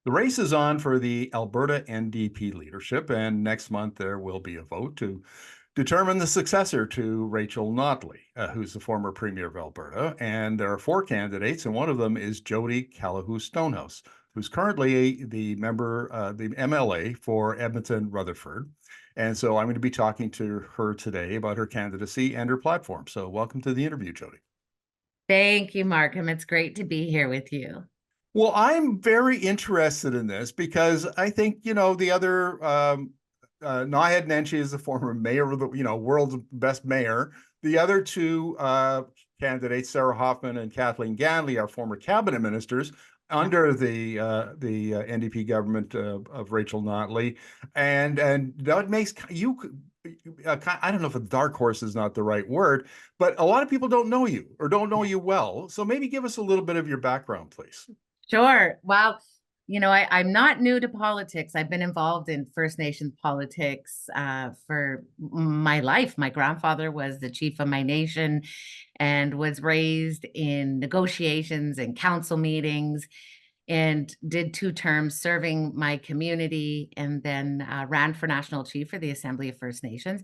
The race is on for the Alberta NDP leadership, and next month there will be a vote to determine the successor to Rachel Notley, who's the former Premier of Alberta. And there are four candidates, and one of them is Jodi Calahoo Stonehouse, who's currently the the MLA for Edmonton Rutherford. And so I'm going to be talking to her today about her candidacy and her platform. So welcome to the interview, Jodi. Thank you, Markham. It's great to be here with you. Well, I'm very interested in this because I think, the other, Naheed Nenshi is the former mayor of the, world's best mayor. The other two candidates, Sarah Hoffman and Kathleen Ganley, are former cabinet ministers under the NDP government of Rachel Notley. And that makes you, I don't know if a dark horse is not the right word, but a lot of people don't know you or don't know you well. So maybe give us a little bit of your background, please. Sure. Well, I'm not new to politics. I've been involved in First Nations politics for my life. My grandfather was the chief of my nation and was raised in negotiations and council meetings and did 2 terms serving my community and then ran for national chief for the Assembly of First Nations.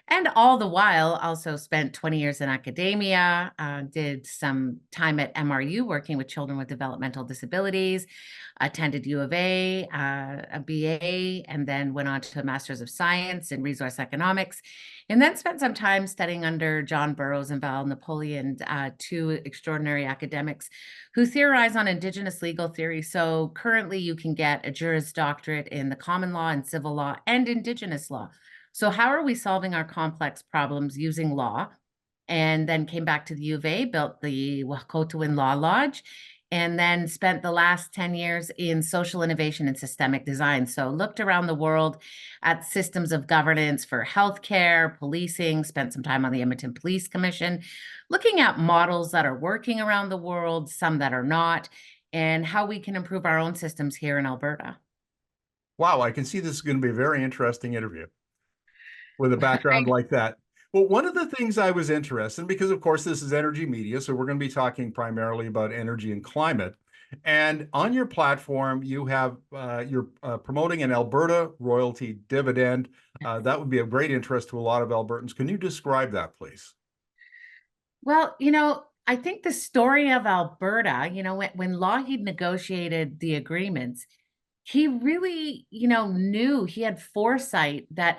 And all the while, also spent 20 years in academia, did some time at MRU working with children with developmental disabilities, attended U of a BA, and then went on to a Master's of Science in Resource Economics, and then spent some time studying under John Burroughs and Val Napoleon, two extraordinary academics who theorize on Indigenous legal theory. So currently you can get a Juris Doctorate in the common law and civil law and Indigenous law. So how are we solving our complex problems using law? And then came back to the U of A, built the Wahkotowin Law Lodge, and then spent the last 10 years in social innovation and systemic design. So looked around the world at systems of governance for healthcare, policing, spent some time on the Edmonton Police Commission, looking at models that are working around the world, some that are not, and how we can improve our own systems here in Alberta. Wow, I can see this is going to be a very interesting interview with a background like that. Well, one of the things I was interested in, because of course this is Energi Media, so we're going to be talking primarily about energy and climate. And on your platform, you have you're promoting an Alberta royalty dividend. That would be of great interest to a lot of Albertans. Can you describe that, please? Well, I think the story of Alberta, when Lougheed negotiated the agreements, he really, knew he had foresight that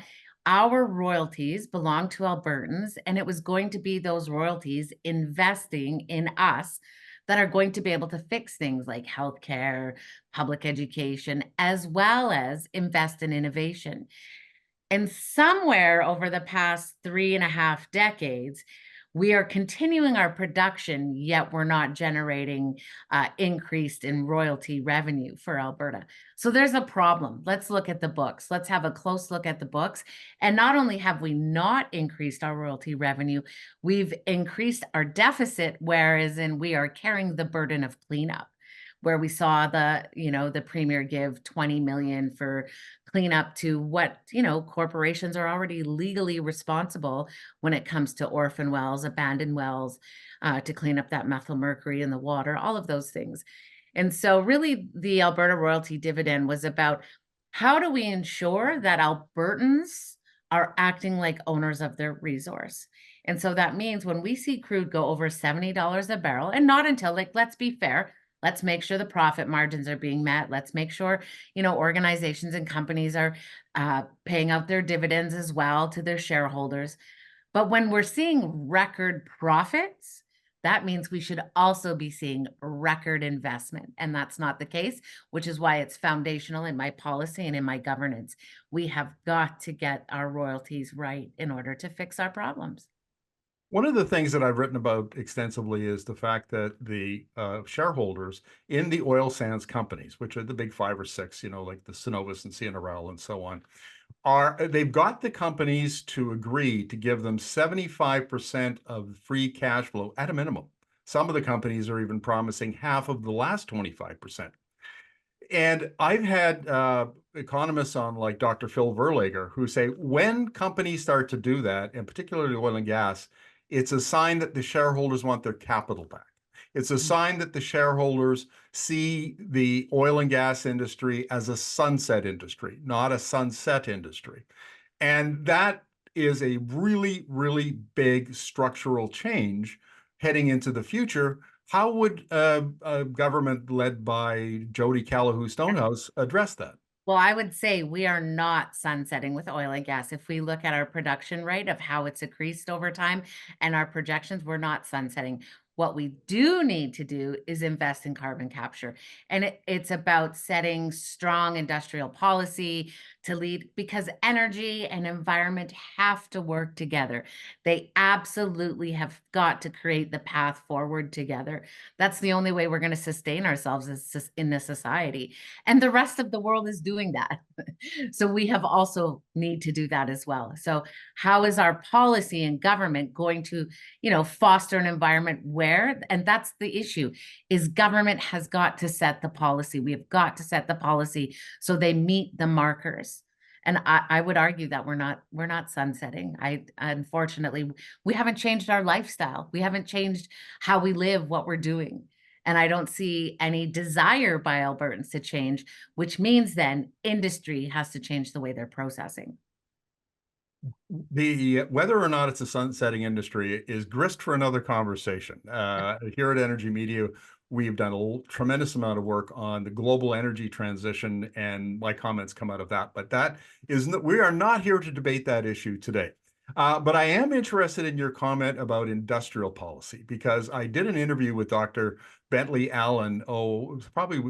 our royalties belong to Albertans, and it was going to be those royalties investing in us that are going to be able to fix things like healthcare, public education, as well as invest in innovation. And somewhere over the past 3.5 decades, we are continuing our production, yet we're not generating increased in royalty revenue for Alberta. So there's a problem. Let's look at the books. Let's have a close look at the books. And not only have we not increased our royalty revenue, we've increased our deficit, whereas we are carrying the burden of cleanup, where we saw the premier give 20 million for cleanup to what, corporations are already legally responsible when it comes to orphan wells, abandoned wells, to clean up that methyl mercury in the water, all of those things. And so really the Alberta royalty dividend was about how do we ensure that Albertans are acting like owners of their resource. And so that means when we see crude go over $70 a barrel, and not until, let's be fair, let's make sure the profit margins are being met. Let's make sure, organizations and companies are paying out their dividends as well to their shareholders. But when we're seeing record profits, that means we should also be seeing record investment. And that's not the case, which is why it's foundational in my policy and in my governance. We have got to get our royalties right in order to fix our problems. One of the things that I've written about extensively is the fact that the shareholders in the oil sands companies, which are the big 5 or 6, like the Cenovus and CNRL and so on, they've got the companies to agree to give them 75% of free cash flow at a minimum. Some of the companies are even promising half of the last 25%. And I've had economists on like Dr. Phil Verlager who say when companies start to do that, and particularly oil and gas, it's a sign that the shareholders want their capital back. It's a sign that the shareholders see the oil and gas industry as a sunset industry, not a sunset industry. And that is a really, really big structural change heading into the future. How would a government led by Jodi Calahoo Stonehouse address that? Well, I would say we are not sunsetting with oil and gas. If we look at our production rate of how it's increased over time and our projections, we're not sunsetting. What we do need to do is invest in carbon capture. And it's about setting strong industrial policy to lead, because energy and environment have to work together. They absolutely have got to create the path forward together. That's the only way we're going to sustain ourselves in this society, and the rest of the world is doing that. So we have also need to do that as well. So how is our policy and government going to, foster an environment where, and that's the issue, is government has got to set the policy. We have got to set the policy so they meet the markers. And I would argue that we're not sunsetting. Unfortunately, we haven't changed our lifestyle. We haven't changed how we live, what we're doing. And I don't see any desire by Albertans to change, which means then industry has to change the way they're processing. The whether or not it's a sunsetting industry is grist for another conversation. Here at Energy Media, we've done a tremendous amount of work on the global energy transition, and my comments come out of that. But that is we are not here to debate that issue today. But I am interested in your comment about industrial policy, because I did an interview with Dr. Bentley Allen, it was probably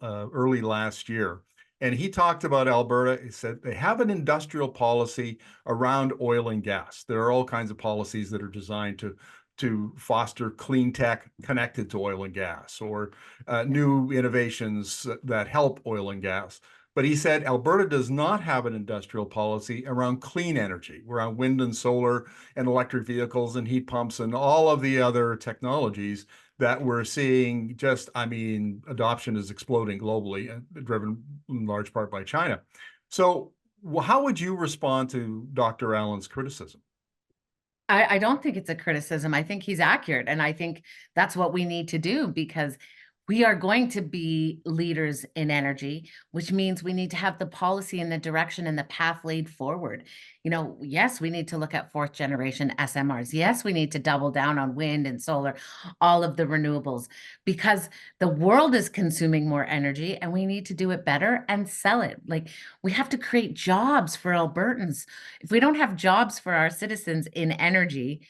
early last year. And he talked about Alberta. He said they have an industrial policy around oil and gas. There are all kinds of policies that are designed to foster clean tech connected to oil and gas, or new innovations that help oil and gas. But he said Alberta does not have an industrial policy around clean energy, around wind and solar and electric vehicles and heat pumps and all of the other technologies that we're seeing. Adoption is exploding globally, driven in large part by China. So how would you respond to Dr. Allen's criticism? I don't think it's a criticism. I think he's accurate. And I think that's what we need to do, because we are going to be leaders in energy, which means we need to have the policy and the direction and the path laid forward. Yes, we need to look at fourth generation SMRs. Yes, we need to double down on wind and solar, all of the renewables, because the world is consuming more energy and we need to do it better and sell it. Like, we have to create jobs for Albertans. If we don't have jobs for our citizens in energy,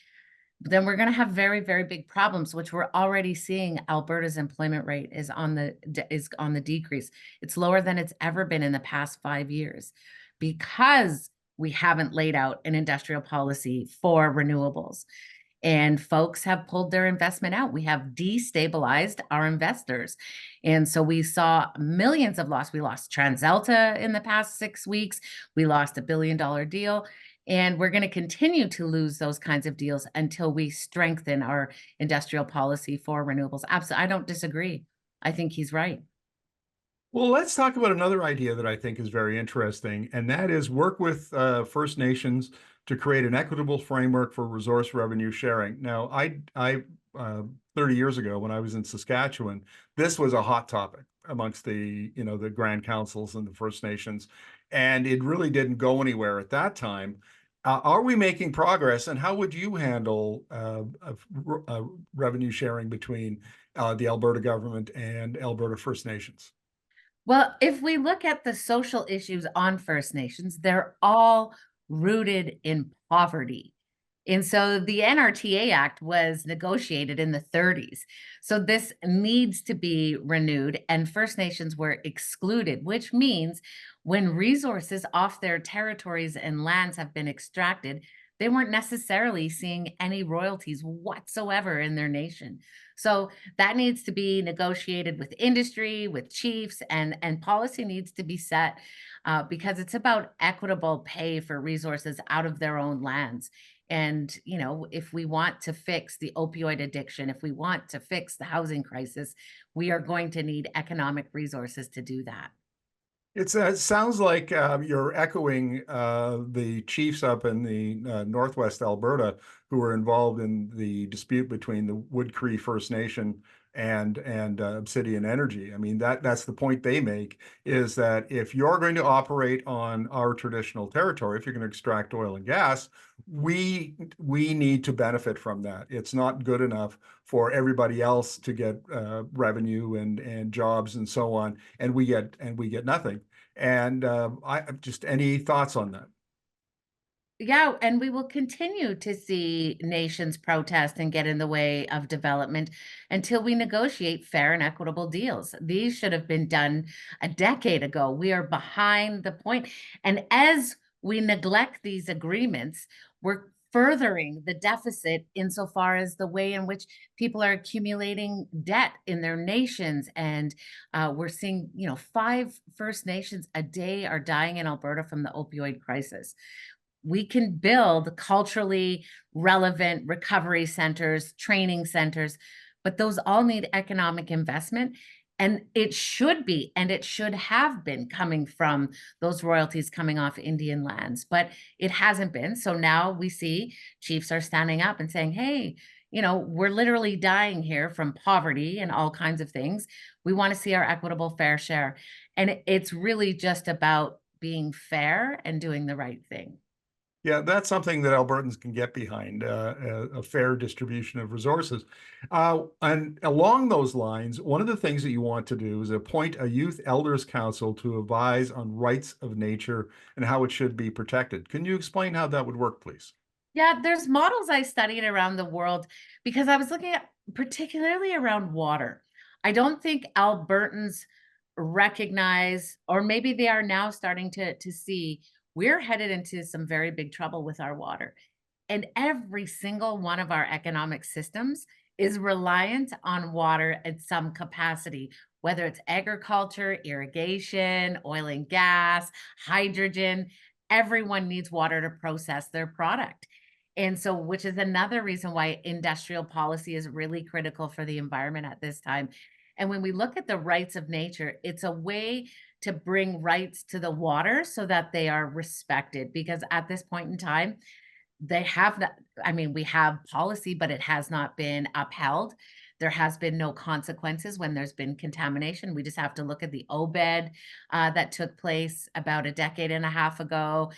then we're going to have very, very big problems, which we're already seeing. Alberta's employment rate is on the decrease. It's lower than it's ever been in the past 5 years, because we haven't laid out an industrial policy for renewables. And folks have pulled their investment out. We have destabilized our investors. And so we saw millions of loss. We lost TransAlta in the past 6 weeks. We lost $1 billion deal. And we're going to continue to lose those kinds of deals until we strengthen our industrial policy for renewables. Absolutely. I don't disagree. I think he's right. Well, let's talk about another idea that I think is very interesting, and that is work with First Nations to create an equitable framework for resource revenue sharing. Now, 30 years ago, when I was in Saskatchewan, this was a hot topic amongst the Grand Councils and the First Nations, and it really didn't go anywhere at that time. Are we making progress, and how would you handle revenue sharing between the Alberta government and Alberta First Nations? Well, if we look at the social issues on First Nations, they're all rooted in poverty. And so the NRTA Act was negotiated in the 30s. So this needs to be renewed, and First Nations were excluded, which means when resources off their territories and lands have been extracted, they weren't necessarily seeing any royalties whatsoever in their nation. So that needs to be negotiated with industry, with chiefs, and policy needs to be set, because it's about equitable pay for resources out of their own lands. And, if we want to fix the opioid addiction, if we want to fix the housing crisis, we are going to need economic resources to do that. It sounds like you're echoing the chiefs up in the Northwest Alberta who were involved in the dispute between the Wood Cree First Nation and Obsidian Energy. I mean, that's the point they make, is that if you're going to operate on our traditional territory, if you're going to extract oil and gas, we need to benefit from that. It's not good enough for everybody else to get revenue and jobs and so on, and we get nothing. And I just, any thoughts on that? Yeah, and we will continue to see nations protest and get in the way of development until we negotiate fair and equitable deals. These should have been done a decade ago. We are behind the point. And as we neglect these agreements, we're furthering the deficit insofar as the way in which people are accumulating debt in their nations. And we're seeing, 5 First Nations a day are dying in Alberta from the opioid crisis. We can build culturally relevant recovery centers, training centers, but those all need economic investment. And it should be, and it should have been coming from those royalties coming off Indian lands, but it hasn't been. So now we see chiefs are standing up and saying, hey, we're literally dying here from poverty and all kinds of things. We want to see our equitable fair share. And it's really just about being fair and doing the right thing. Yeah, that's something that Albertans can get behind, a fair distribution of resources. And along those lines, one of the things that you want to do is appoint a youth elders council to advise on rights of nature and how it should be protected. Can you explain how that would work, please? Yeah, there's models I studied around the world because I was looking at particularly around water. I don't think Albertans recognize, or maybe they are now starting to see, we're headed into some very big trouble with our water. And every single one of our economic systems is reliant on water at some capacity, whether it's agriculture, irrigation, oil and gas, hydrogen. Everyone needs water to process their product. And so, which is another reason why industrial policy is really critical for the environment at this time. And when we look at the rights of nature, it's a way to bring rights to the water so that they are respected. Because at this point in time, they have that. I mean, we have policy, but it has not been upheld. There has been no consequences when there's been contamination. We just have to look at the OBED that took place about a decade and a half ago.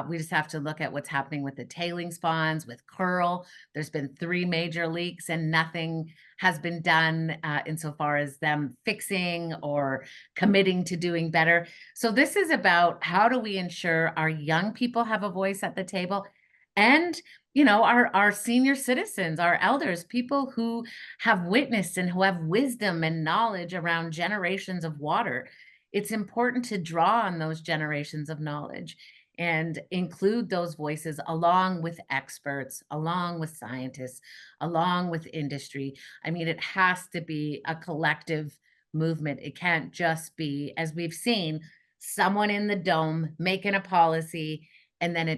We just have to look at what's happening with the tailings ponds, with Curl. There's been 3 major leaks and nothing has been done insofar as them fixing or committing to doing better. So this is about how do we ensure our young people have a voice at the table, and our senior citizens, our elders, people who have witnessed and who have wisdom and knowledge around generations of water. It's important to draw on those generations of knowledge and include those voices along with experts, along with scientists, along with industry. I mean, it has to be a collective movement. It can't just be, as we've seen, someone in the dome making a policy and then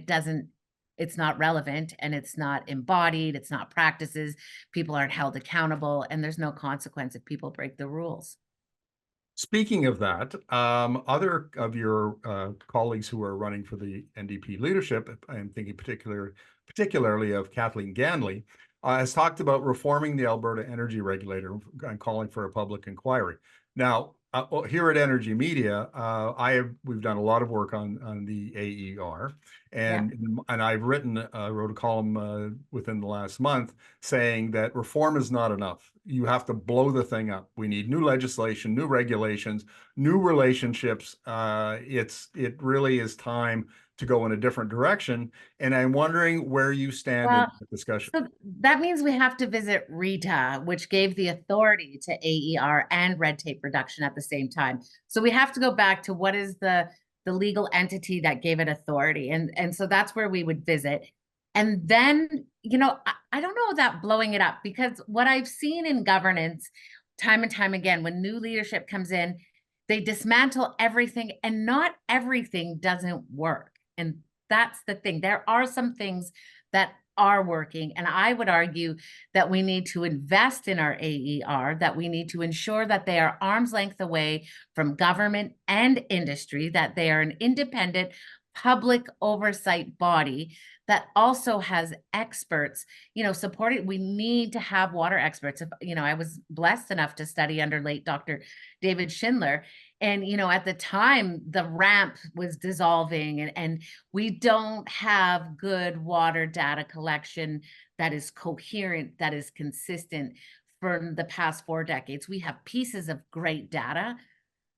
it's not relevant and it's not embodied, it's not practices, people aren't held accountable, and there's no consequence if people break the rules. Speaking of that, other of your colleagues who are running for the NDP leadership, I'm thinking particularly of Kathleen Ganley, has talked about reforming the Alberta energy regulator and calling for a public inquiry. Now, here at Energy Media, we've done a lot of work on the AER, Yeah. and I've wrote a column within the last month saying that reform is not enough. You have to blow the thing up. We need new legislation, new regulations, new relationships. It really is time to go in a different direction. And I'm wondering where you stand in Well, the discussion. so that means we have to visit RITA, which gave the authority to AER and red tape reduction at the same time. So we have to go back to what is the legal entity that gave it authority. And so that's where we would visit. And then, I don't know that blowing it up, because what I've seen in governance time and time again, when new leadership comes in, they dismantle everything and not everything doesn't work. And that's the thing. There are some things that are working. And I would argue that we need to invest in our AER, that we need to ensure that they are arm's length away from government and industry, that they are an independent public oversight body that also has experts, supporting. We need to have water experts. If, I was blessed enough to study under late Dr. David Schindler. And, at the time, the ramp was dissolving, and we don't have good water data collection that is coherent, that is consistent for the past 4 decades. We have pieces of great data,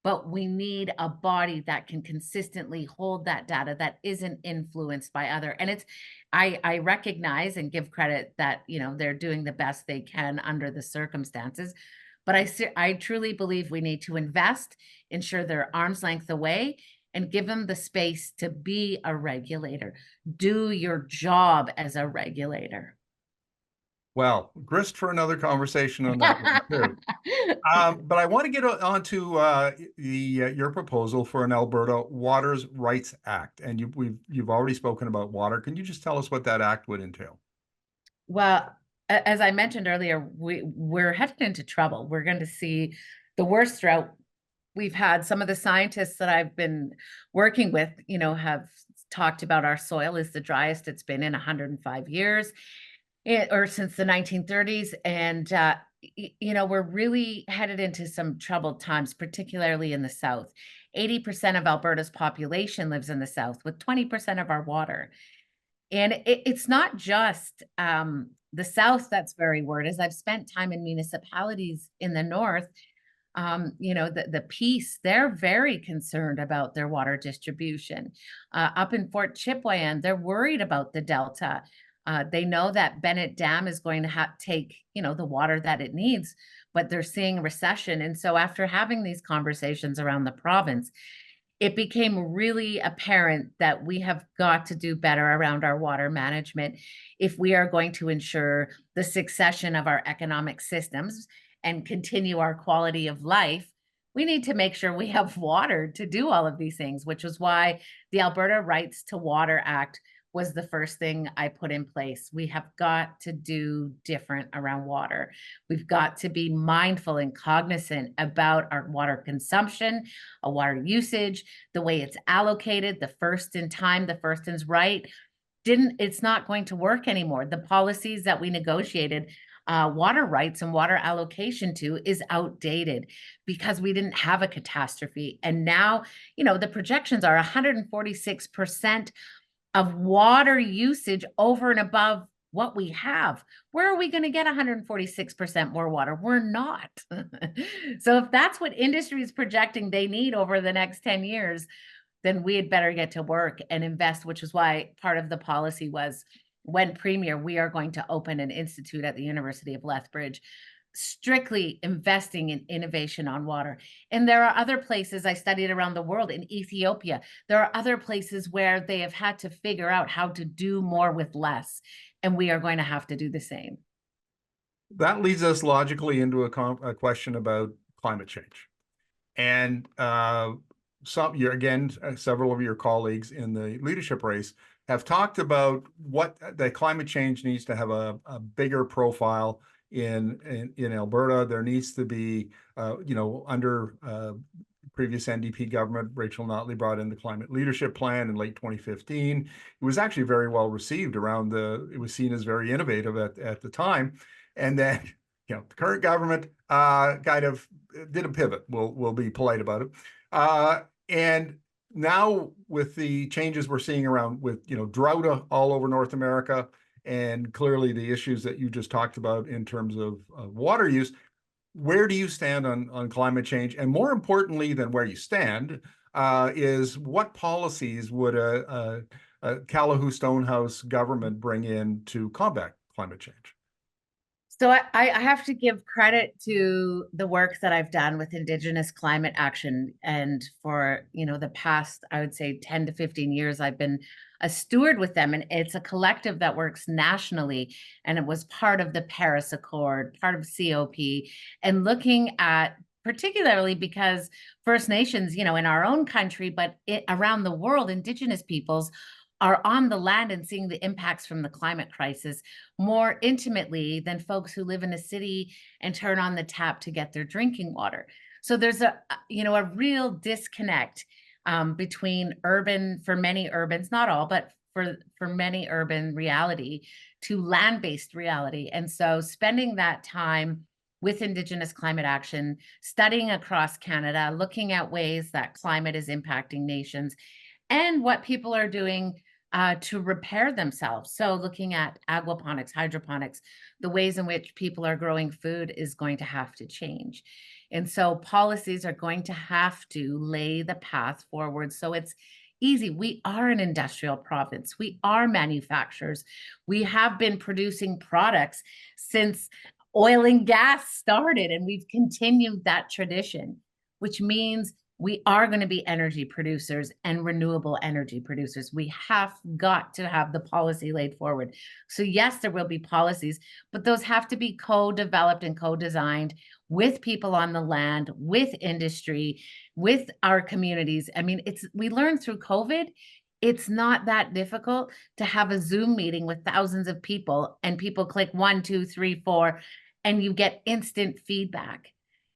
but we need a body that can consistently hold that data that isn't influenced by other. And I recognize and give credit that, they're doing the best they can under the circumstances. But I truly believe we need to invest, ensure they're arm's length away, and give them the space to be a regulator. Do your job as a regulator. Well, grist for another conversation on that one too. But I want to get on to your proposal for an Alberta Waters Rights Act, and you've already spoken about water. Can you just tell us what that act would entail? Well, as I mentioned earlier, we're headed into trouble. We're going to see the worst drought we've had. Some of the scientists that I've been working with, have talked about our soil is the driest it's been in 105 years, or since the 1930s. And, we're really headed into some troubled times, particularly in the South. 80% of Alberta's population lives in the South, with 20% of our water. And it's not just the South that's very worried. As I've spent time in municipalities in the North, the Peace, they're very concerned about their water distribution. Up in Fort Chipewyan, they're worried about the Delta. They know that Bennett Dam is going to take, the water that it needs, but they're seeing a recession. And so after having these conversations around the province, it became really apparent that we have got to do better around our water management if we are going to ensure the succession of our economic systems and continue our quality of life. We need to make sure we have water to do all of these things, which is why the Alberta Rights to Water Act was the first thing I put in place. We have got to do different around water. We've got to be mindful and cognizant about our water consumption, our water usage, the way it's allocated, the first in time, the first in's right. It's not going to work anymore. The policies that we negotiated water rights and water allocation to is outdated because we didn't have a catastrophe. And now, the projections are 146% of water usage over and above what we have. Where are we going to get 146% more water? We're not. So if that's what industry is projecting they need over the next 10 years, then we had better get to work and invest, which is why part of the policy was, when Premier, we are going to open an institute at the University of Lethbridge strictly investing in innovation on water. And there are other places I studied around the world. In Ethiopia, there are other places where they have had to figure out how to do more with less. And we are going to have to do the same. That leads us logically into a question about climate change. And several of your colleagues in the leadership race have talked about what the climate change needs to have a bigger profile in Alberta. There needs to be, under previous NDP government, Rachel Notley brought in the Climate Leadership Plan in late 2015. It was actually very well received it was seen as very innovative at the time. And then, the current government kind of did a pivot. We'll be polite about it. And now with the changes we're seeing around with, drought all over North America, and clearly the issues that you just talked about in terms of water use, where do you stand on climate change? And more importantly than where you stand, is what policies would a Calahoo Stonehouse government bring in to combat climate change? So I have to give credit to the work that I've done with Indigenous climate action. And for, the past, I would say 10 to 15 years, I've been a steward with them. And it's a collective that works nationally. And it was part of the Paris Accord, part of COP, and looking at, particularly because First Nations, in our own country, but around the world, Indigenous peoples are on the land and seeing the impacts from the climate crisis more intimately than folks who live in a city and turn on the tap to get their drinking water. So there's a real disconnect between urban, for many urbans, not all, but for many urban reality to land-based reality. And so spending that time with Indigenous climate action, studying across Canada, looking at ways that climate is impacting nations and what people are doing to repair themselves. So looking at aquaponics, hydroponics, the ways in which people are growing food is going to have to change. And so policies are going to have to lay the path forward. So it's easy. We are an industrial province. We are manufacturers. We have been producing products since oil and gas started, and we've continued that tradition, which means we are going to be energy producers and renewable energy producers. We have got to have the policy laid forward. So yes, there will be policies, but those have to be co-developed and co-designed with people on the land, with industry, with our communities. I mean, we learned through COVID, it's not that difficult to have a Zoom meeting with thousands of people and people click 1, 2, 3, 4, and you get instant feedback.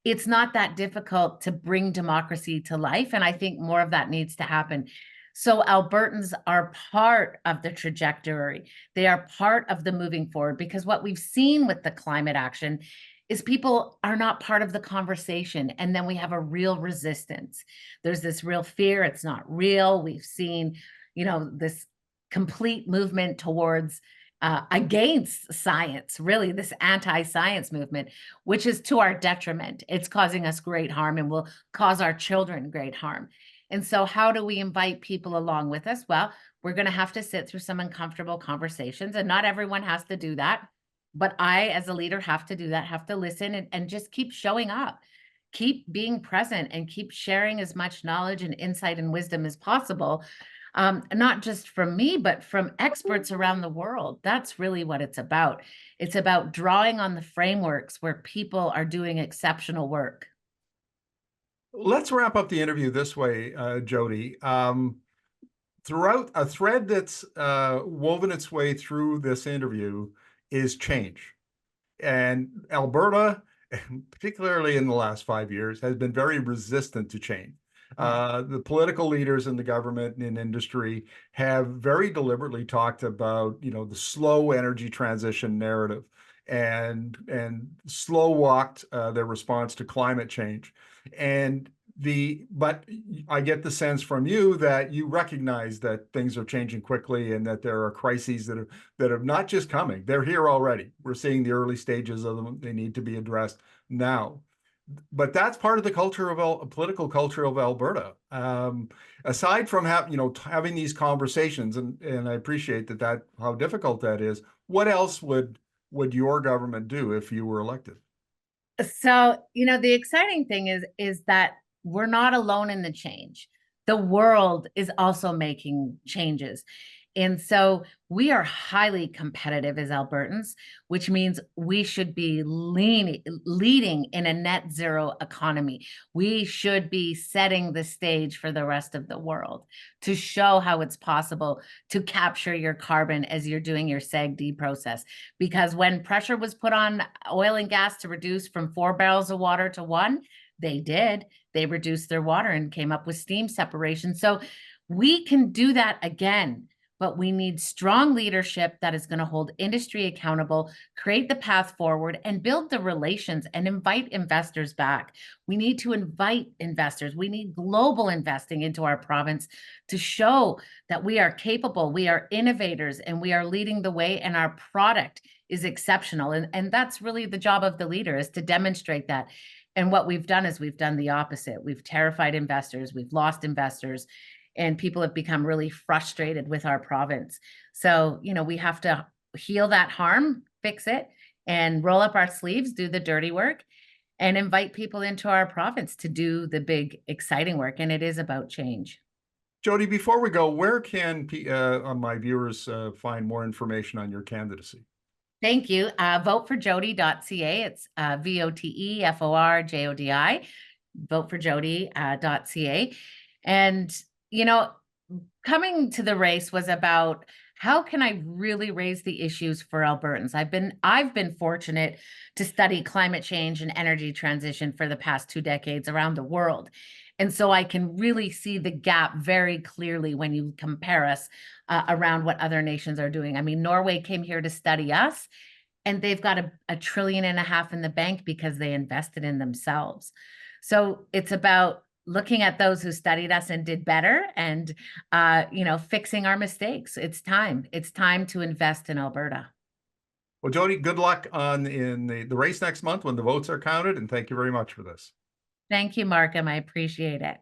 It's not that difficult to bring democracy to life. And I think more of that needs to happen. So Albertans are part of the trajectory. They are part of the moving forward, because what we've seen with the climate action is people are not part of the conversation. And then we have a real resistance. There's this real fear. It's not real. We've seen, this complete movement towards against science, really, this anti-science movement, which is to our detriment. It's causing us great harm and will cause our children great harm. And so how do we invite people along with us? Well, we're going to have to sit through some uncomfortable conversations, and not everyone has to do that. But I, as a leader, have to do that, have to listen and just keep showing up, keep being present, and keep sharing as much knowledge and insight and wisdom as possible. Not just from me, but from experts around the world. That's really what it's about. It's about drawing on the frameworks where people are doing exceptional work. Let's wrap up the interview this way, Jodi. Throughout a thread that's woven its way through this interview is change. And Alberta, particularly in the last 5 years, has been very resistant to change. The political leaders in the government and in industry have very deliberately talked about, the slow energy transition narrative and slow walked their response to climate change. But I get the sense from you that you recognize that things are changing quickly and that there are crises that are not just coming, they're here already. We're seeing the early stages of them. They need to be addressed now. But that's part of the political culture of Alberta. Aside from having these conversations, and I appreciate that how difficult that is. What else would your government do if you were elected? So, the exciting thing is that we're not alone in the change. The world is also making changes. And so we are highly competitive as Albertans, which means we should be leading in a net zero economy. We should be setting the stage for the rest of the world to show how it's possible to capture your carbon as you're doing your SAGD process. Because when pressure was put on oil and gas to reduce from 4 barrels of water to 1, they did. They reduced their water and came up with steam separation. So we can do that again. But we need strong leadership that is going to hold industry accountable, create the path forward, and build the relations and invite investors back. We need to invite investors. We need global investing into our province to show that we are capable, we are innovators, and we are leading the way, and our product is exceptional. And that's really the job of the leader, is to demonstrate that. And what we've done is we've done the opposite. We've terrified investors. We've lost investors. And people have become really frustrated with our province. So, we have to heal that harm, fix it, and roll up our sleeves, do the dirty work, and invite people into our province to do the big, exciting work. And it is about change. Jodi, before we go, where can my viewers find more information on your candidacy? Thank you. Voteforjodi.ca. It's VOTEFORJODI. Voteforjodi.ca. And coming to the race was about how can I really raise the issues for Albertans? I've been fortunate to study climate change and energy transition for the past 2 decades around the world. And so I can really see the gap very clearly when you compare us around what other nations are doing. I mean, Norway came here to study us, and they've got a trillion and a half in the bank because they invested in themselves. So it's about looking at those who studied us and did better, and fixing our mistakes. It's time to invest in Alberta. Well, Jodi, good luck in the race next month when the votes are counted, and thank you very much for this. Thank you, Markham. I appreciate it.